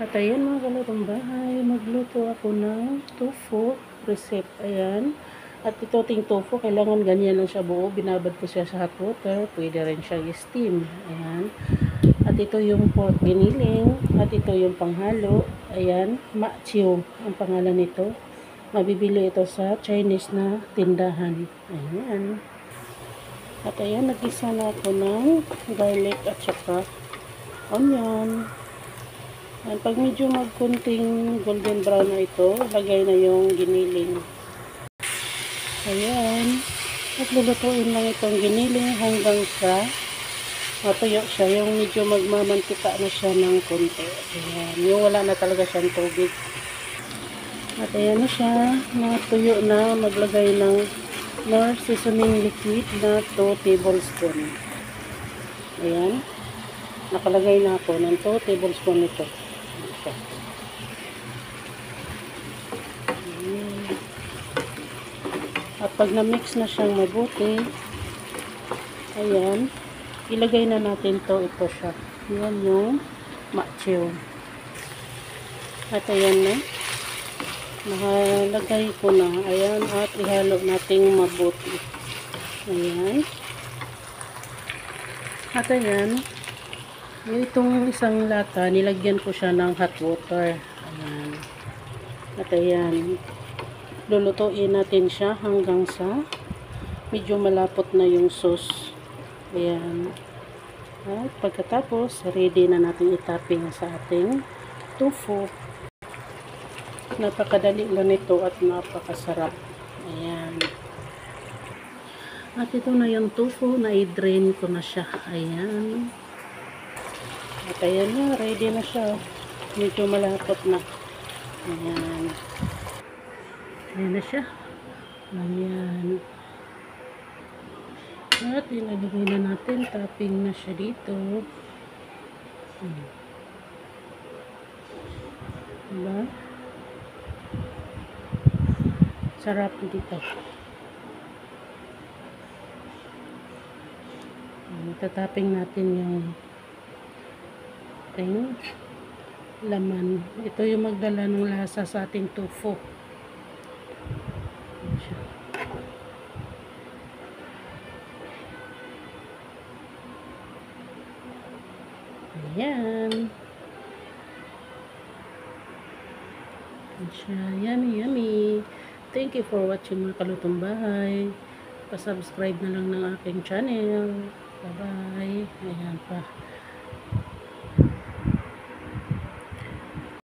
At ayan mga kalutong bahay, magluto ako ng tofu recipe. Ayan. At ito ting tofu, kailangan ganyan lang siya buo. Binabad ko siya sa hot water. Pwede rin siya i-steam. Ayan. At ito yung pork giniling. At ito yung panghalo. Ayan. Machiu ang pangalan nito. Mabibili ito sa Chinese na tindahan. Ayan. At ayan, nag-isa na ako ng garlic at saka onion. At pag medyo magkunting golden brown na ito, lagay na yung giniling. Ayan. At lulutuin lang itong giniling hanggang sa matuyo siya. Yung medyo magmamantika na siya ng konti. Ayan. Yung wala na talaga siyang tubig. At ayan na siya. Natuyo na. Maglagay ng more seasoning liquid na 2 tablespoon. Ayan. Nakalagay na ako ng 2 tablespoon nito. At pag na-mix na siyang mabuti, ayan, ilagay na natin ito siya. Yan yung machiu. At ayan na, nakalagay ko na. Ayan, at ihalo natin mabuti. Ayan. At ayan, itong isang lata, nilagyan ko siya ng hot water. Ayan. At ayan, lulutuin natin siya hanggang sa medyo malapot na yung sauce. Ayan. At pagkatapos, ready na natin itopping sa ating tofu. Napakadali lang ito at napakasarap. Ayan. At ito na yung tofu, na i-drain ko na siya. Ayan. At ayan na, ready na siya. Medyo malapot na. Ayan. Ayan na siya. Ayan. At ilalagay na natin. Topping na siya dito. Diba? Sarap dito. Tatapping natin yung laman. Ito yung magdala ng lasa sa ating tofu. Ayan. Yummy, yummy. Thank you for watching mga kalutong bahay. Pa-subscribe na lang ng aking channel. Bye-bye. Ayan pa.